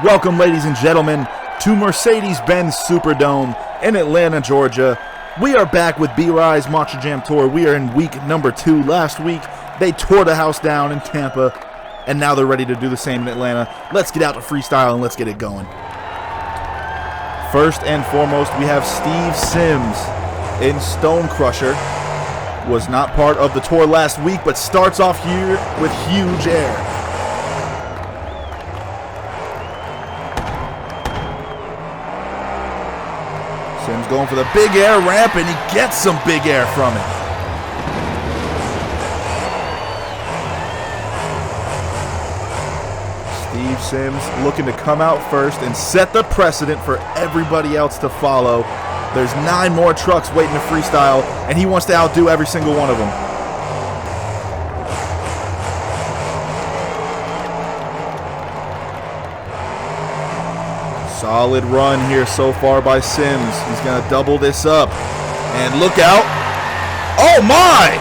Welcome, ladies and gentlemen, to Mercedes-Benz Superdome in Atlanta, Georgia. We are back with B-Rye's Monster Jam Tour. We are in week number 2. Last week, they tore the house down in Tampa, and now they're ready to do the same in Atlanta. Let's get out to Freestyle and let's get it going. First and foremost, we have Steve Sims in Stone Crusher. Was not part of the tour last week, but starts off here with huge air. Sims going for the big air ramp, and he gets some big air from it. Steve Sims looking to come out first and set the precedent for everybody else to follow. There's 9 more trucks waiting to freestyle, and he wants to outdo every single one of them. Solid run here so far by Sims. He's going to double this up. And look out. Oh my!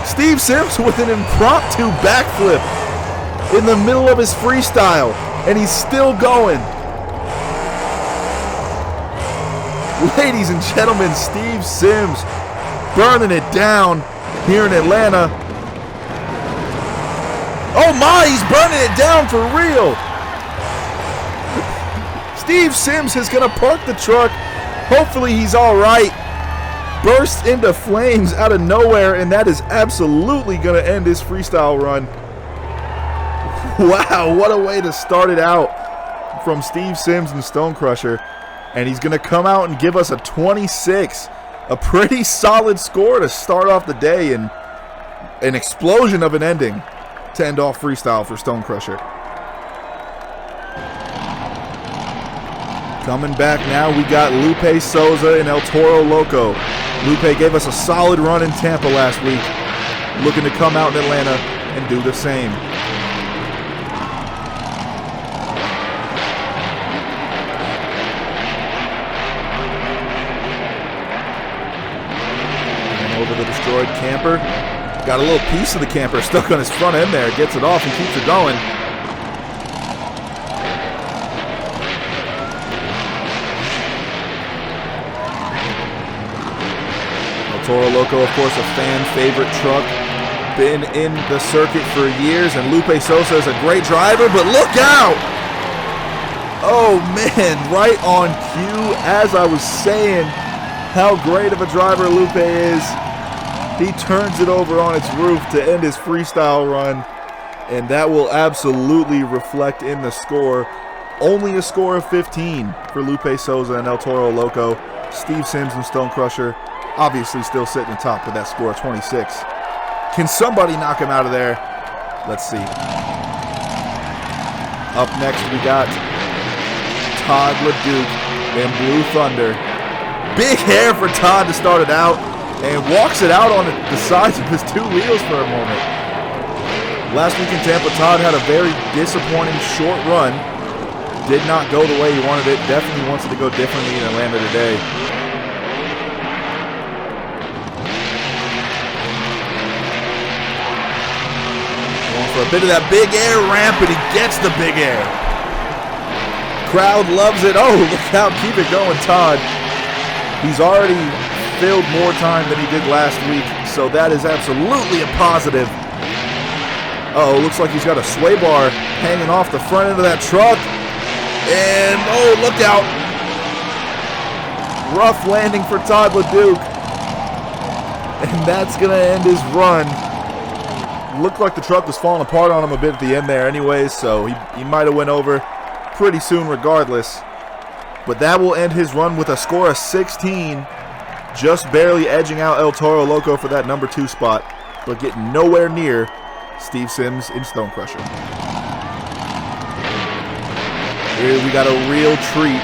Steve Sims with an impromptu backflip in the middle of his freestyle, and he's still going. Ladies and gentlemen, Steve Sims burning it down here in Atlanta. Oh my, he's burning it down for real. Steve Sims is going to park the truck. Hopefully he's all right. Bursts into flames out of nowhere, and that is absolutely going to end his freestyle run. Wow, what a way to start it out from Steve Sims and Stone Crusher. And he's going to come out and give us a 26. A pretty solid score to start off the day, and an explosion of an ending to end off freestyle for Stone Crusher. Coming back now, we got Lupe Souza and El Toro Loco. Lupe gave us a solid run in Tampa last week. Looking to come out in Atlanta and do the same. And over the destroyed camper. Got a little piece of the camper stuck on his front end there. Gets it off and keeps it going. Toro Loco, of course, a fan favorite truck. Been in the circuit for years, and Lupe Souza is a great driver, but look out! Oh man, right on cue, as I was saying how great of a driver Lupe is. He turns it over on its roof to end his freestyle run, and that will absolutely reflect in the score. Only a score of 15 for Lupe Souza and El Toro Loco. Steve Sims and Stone Crusher obviously still sitting atop with that score of 26. Can somebody knock him out of there? Let's see. Up next we got Todd LeDuc and Blue Thunder. Big hair for Todd to start it out, and walks it out on the sides of his 2 wheels for a moment. Last week in Tampa, Todd had a very disappointing short run. Did not go the way he wanted it. Definitely wants it to go differently in Atlanta today. For a bit of that big air ramp, and he gets the big air. Crowd loves it. Oh, look out. Keep it going, Todd. He's already filled more time than he did last week, so that is absolutely a positive. Uh-oh, looks like he's got a sway bar hanging off the front end of that truck. And, oh, look out. Rough landing for Todd LeDuc. And that's going to end his run. Looked like the truck was falling apart on him a bit at the end there anyways, so he might have went over pretty soon regardless. But that will end his run with a score of 16, just barely edging out El Toro Loco for that number 2 spot, but getting nowhere near Steve Sims in Stone Crusher. Here we got a real treat.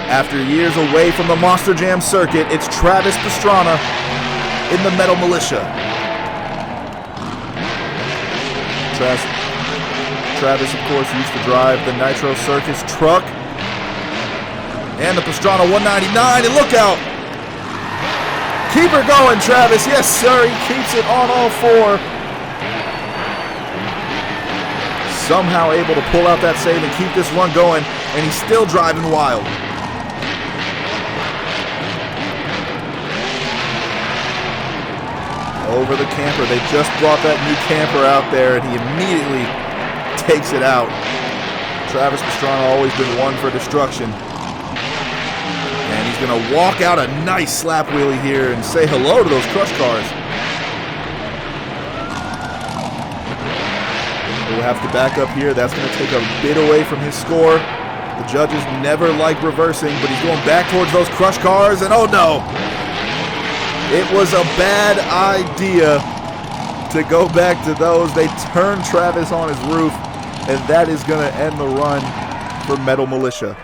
After years away from the Monster Jam circuit, it's Travis Pastrana in the Metal Militia. Travis, of course, used to drive the Nitro Circus truck and the Pastrana 199, and look out! Keep her going, Travis. Yes, sir, he keeps it on all 4. somehow able to pull out that save and keep this run going, and he's still driving wild. Over the camper. They just brought that new camper out there, and he immediately takes it out. Travis Pastrana always been one for destruction. And he's going to walk out a nice slap wheelie here and say hello to those crush cars. We'll have to back up here. That's going to take a bit away from his score. The judges never like reversing, but he's going back towards those crush cars, and oh no! It was a bad idea to go back to those. They turned Travis on his roof, and that is going to end the run for Metal Militia.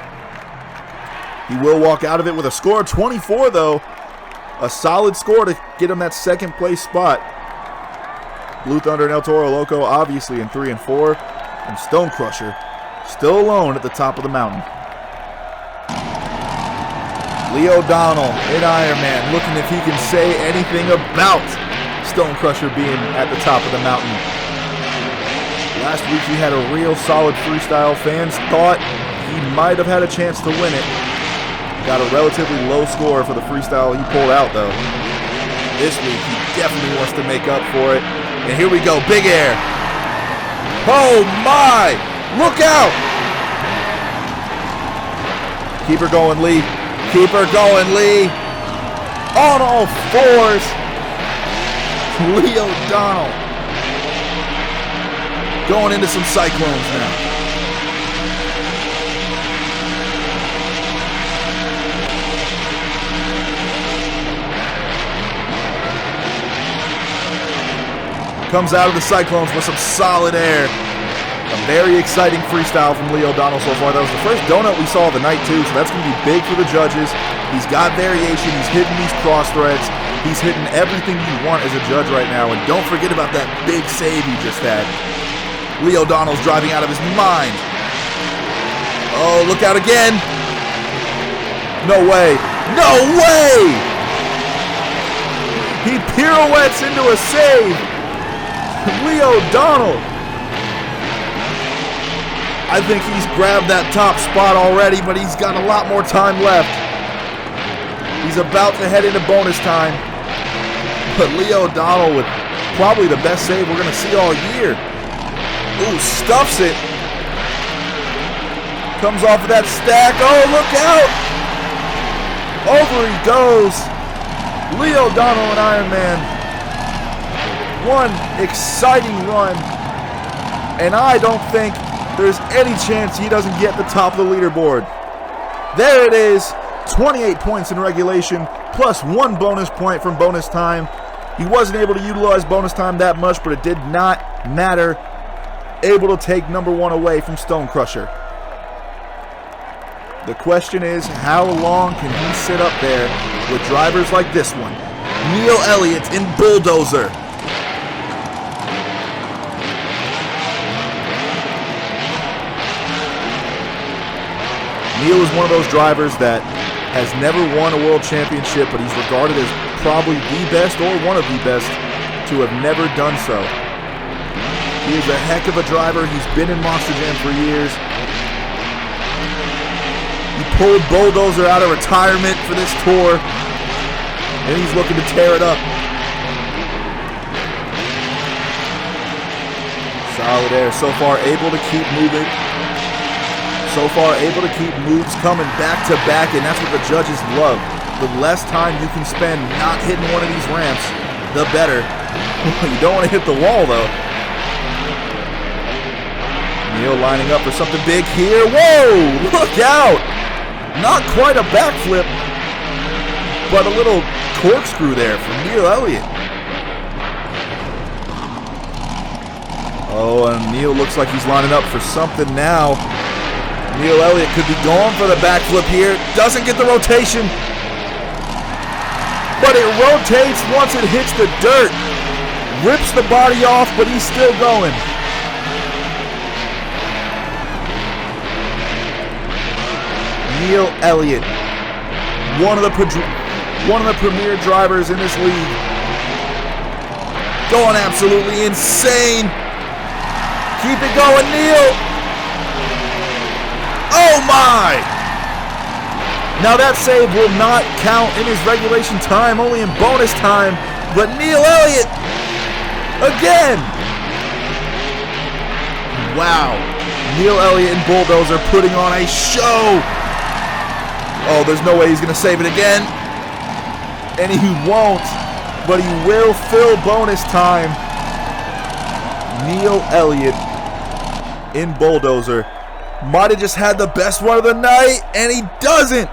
He will walk out of it with a score of 24, though. A solid score to get him that second place spot. Blue Thunder and El Toro Loco obviously in 3 and 4, and Stone Crusher still alone at the top of the mountain. Lee O'Donnell in Ironman looking if he can say anything about Stone Crusher being at the top of the mountain. Last week he had a real solid freestyle. Fans thought he might have had a chance to win it. Got a relatively low score for the freestyle he pulled out though. This week he definitely wants to make up for it. And here we go, big air. Oh my! Look out! Keep her going, Lee. Keep her going, Lee. On all fours. Lee O'Donnell. Going into some cyclones now. Comes out of the cyclones with some solid air. A very exciting freestyle from Lee O'Donnell so far. That was the first donut we saw of the night too, so that's going to be big for the judges. He's got variation. He's hitting these cross threads. He's hitting everything you want as a judge right now. And don't forget about that big save he just had. Lee O'Donnell's driving out of his mind. Oh, look out again. No way. No way! He pirouettes into a save. Lee O'Donnell. I think he's grabbed that top spot already, but he's got a lot more time left. He's about to head into bonus time. But Lee O'Donnell with probably the best save we're going to see all year. Ooh, stuffs it. Comes off of that stack. Oh, look out. Over he goes. Lee O'Donnell and Ironman. One exciting run. And I don't think there's any chance he doesn't get the top of the leaderboard. There it is, 28 points in regulation, plus 1 bonus point from bonus time. He wasn't able to utilize bonus time that much, but it did not matter. Able to take number 1 away from Stone Crusher. The question is, how long can he sit up there with drivers like this one? Neil Elliott in Bulldozer. Neil is one of those drivers that has never won a world championship, but he's regarded as probably the best or one of the best to have never done so. He is a heck of a driver. He's been in Monster Jam for years. He pulled Bulldozer out of retirement for this tour, and he's looking to tear it up. Solid air. So far able to keep moving. So far able to keep moves coming back to back, and that's what the judges love. The less time you can spend not hitting one of these ramps, the better. You don't want to hit the wall though. Neil lining up for something big here. Whoa, look out. Not quite a backflip, but a little corkscrew there from Neil Elliott. Oh, and Neil looks like he's lining up for something now. Neil Elliott could be going for the backflip here. Doesn't get the rotation. But it rotates once it hits the dirt. Rips the body off, but he's still going. Neil Elliott, one of the premier drivers in this league. Going absolutely insane. Keep it going, Neil. Oh my! Now that save will not count in his regulation time, only in bonus time. But Neil Elliott, again. Wow. Neil Elliott and Bulldozer putting on a show. Oh, there's no way he's going to save it again. And he won't, but he will fill bonus time. Neil Elliott in Bulldozer might have just had the best one of the night, and he doesn't.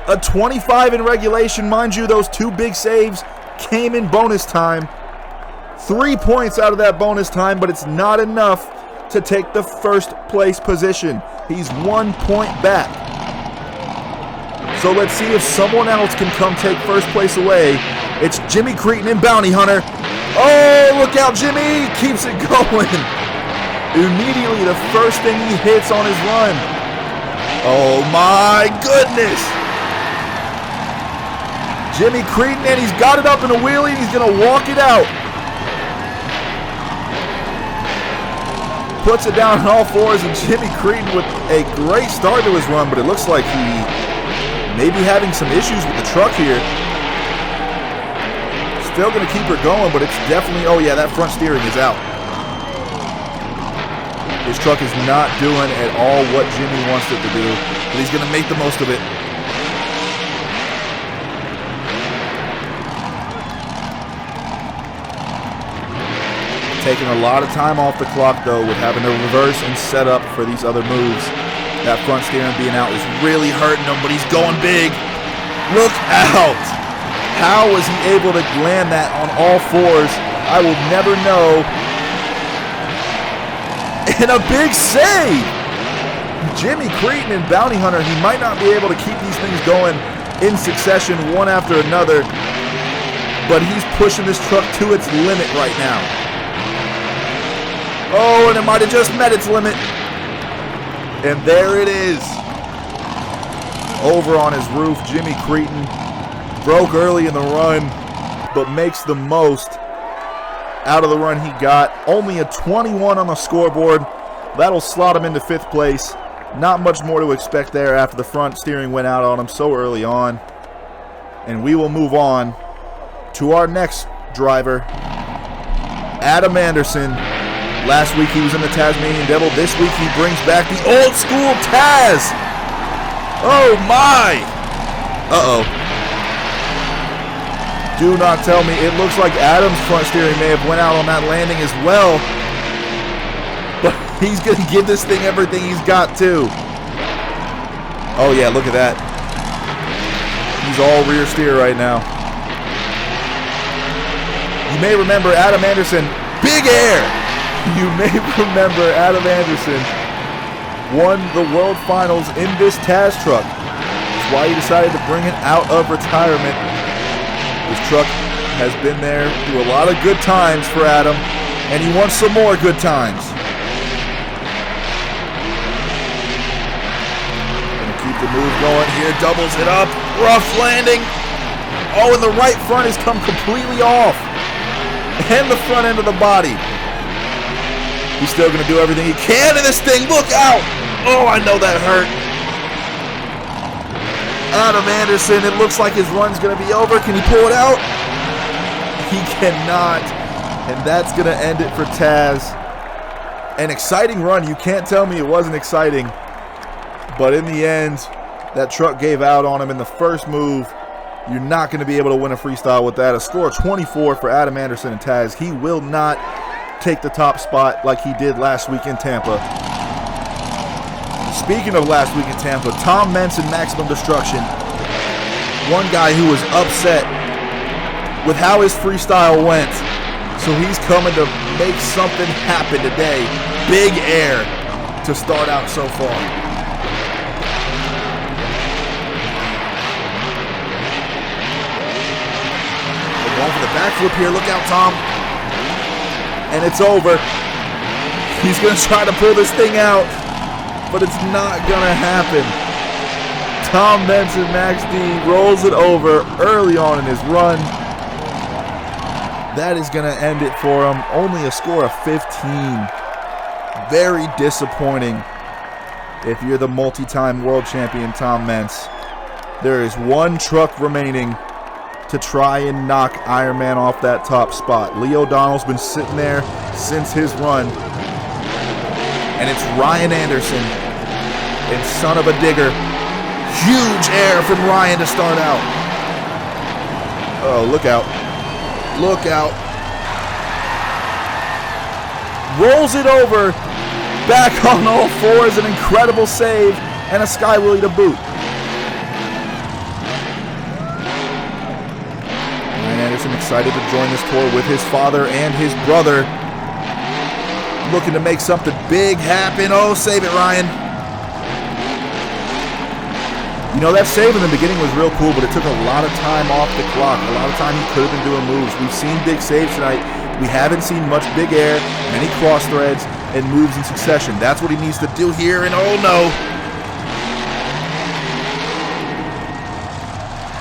A 25 in regulation. Mind you, those two big saves came in bonus time. 3 points out of that bonus time, but it's not enough to take the first place position. He's 1 point back. So let's see if someone else can come take first place away. It's Jimmy Cretin and Bounty Hunter. Oh, look out, Jimmy! Keeps it going. Immediately, the first thing he hits on his run. Oh my goodness! Jimmy Cretin, and he's got it up in a wheelie. He's gonna walk it out. Puts it down on all fours, and Jimmy Cretin with a great start to his run, but it looks like he may be having some issues with the truck here. Still going to keep her going, but it's definitely, oh yeah, that front steering is out. His truck is not doing at all what Jimmy wants it to do, but he's going to make the most of it. Taking a lot of time off the clock, though, with having to reverse and set up for these other moves. That front steering being out is really hurting him, but he's going big. Look out! How was he able to land that on all fours? I will never know. And a big save! Jimmy Cretin and Bounty Hunter, he might not be able to keep these things going in succession one after another, but he's pushing this truck to its limit right now. Oh, and it might have just met its limit. And there it is. Over on his roof, Jimmy Cretin broke early in the run, but makes the most out of the run he got. Only a 21 on the scoreboard. That'll slot him into 5th place. Not much more to expect there after the front steering went out on him so early on. And we will move on to our next driver, Adam Anderson. Last week he was in the Tasmanian Devil. This week he brings back the old school Taz. Oh my! Uh-oh. Do not tell me. It looks like Adam's front steering may have went out on that landing as well. But he's going to give this thing everything he's got too. Oh yeah, look at that. He's all rear steer right now. You may remember Adam Anderson, big air. You may remember Adam Anderson won the World Finals in this Taz truck. That's why he decided to bring it out of retirement. This truck has been there through a lot of good times for Adam, and he wants some more good times. Gonna keep the move going here, doubles it up, rough landing. Oh, and the right front has come completely off, and the front end of the body. He's still going to do everything he can in this thing. Look out! Oh, I know that hurt. Adam Anderson, it looks like his run's going to be over. Can he pull it out? He cannot. And that's going to end it for Taz. An exciting run. You can't tell me it wasn't exciting. But in the end, that truck gave out on him in the first move. You're not going to be able to win a freestyle with that. A score of 24 for Adam Anderson and Taz. He will not take the top spot like he did last week in Tampa. Speaking of last week in Tampa, Tom Meents and Maximum Destruction. One guy who was upset with how his freestyle went, so he's coming to make something happen today. Big air to start out so far. We're going for the backflip here. Look out, Tom. And it's over. He's going to try to pull this thing out, but it's not going to happen. Tom Meents and Max-D rolls it over early on in his run. That is going to end it for him. Only a score of 15. Very disappointing if you're the multi-time world champion Tom Meents. There is one truck remaining to try and knock Iron Man off that top spot. Lee O'Donnell's been sitting there since his run. And it's Ryan Anderson and Son-uva Digger. Huge air from Ryan to start out. Oh, look out. Look out. Rolls it over. Back on all fours. An incredible save. And a sky wheelie to boot. Ryan Anderson excited to join this tour with his father and his brother. Looking to make something big happen. Oh, save it, Ryan. You know, that save in the beginning was real cool, but it took a lot of time off the clock. A lot of time he could have been doing moves. We've seen big saves tonight. We haven't seen much big air, many cross threads, and moves in succession. That's what he needs to do here, and oh no.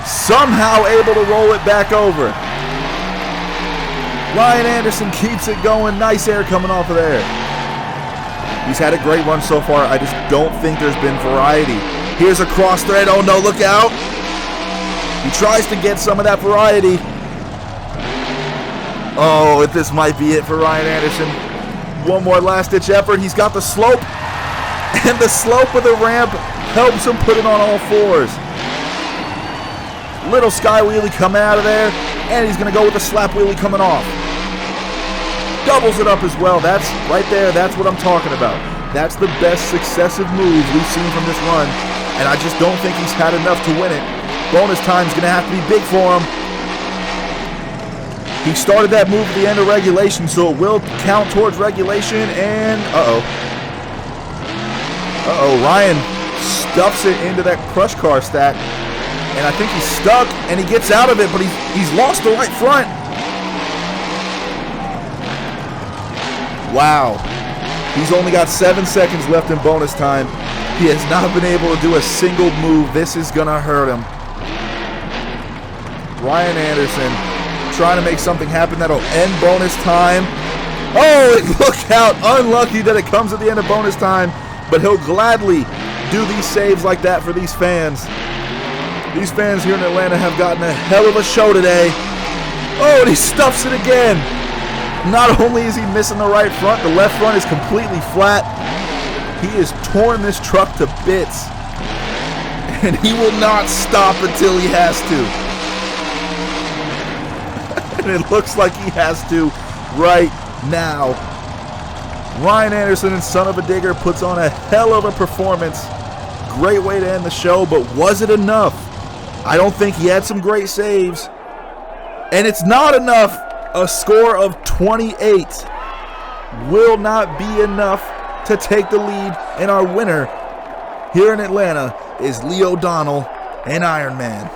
Somehow able to roll it back over. Ryan Anderson keeps it going. Nice air coming off of there. He's had a great run so far. I just don't think there's been variety. Here's a cross thread. Oh no, look out. He tries to get some of that variety. Oh, if this might be it for Ryan Anderson. One more last-ditch effort. He's got the slope. And the slope of the ramp helps him put it on all fours. Little sky wheelie coming out of there. And he's going to go with the slap wheelie coming off. Doubles it up as well. That's right there. That's what I'm talking about. That's the best successive moves we've seen from this run. And I just don't think he's had enough to win it. Bonus time's going to have to be big for him. He started that move at the end of regulation, so it will count towards regulation. And Ryan stuffs it into that crush car stack. And I think he's stuck, and he gets out of it, but he's lost the right front. Wow. He's only got 7 seconds left in bonus time. He has not been able to do a single move. This is going to hurt him. Ryan Anderson trying to make something happen that'll end bonus time. Oh, look out. Unlucky that it comes at the end of bonus time, but he'll gladly do these saves like that for these fans. These fans here in Atlanta have gotten a hell of a show today. Oh, and he stuffs it again. Not only is he missing the right front, the left front is completely flat. He has torn this truck to bits. And he will not stop until he has to. And it looks like he has to right now. Ryan Anderson and Son-uva Digger puts on a hell of a performance. Great way to end the show, but was it enough? I don't think he had some great saves. And it's not enough. A score of 28 will not be enough to take the lead. And our winner here in Atlanta is Lee O'Donnell and Iron Man.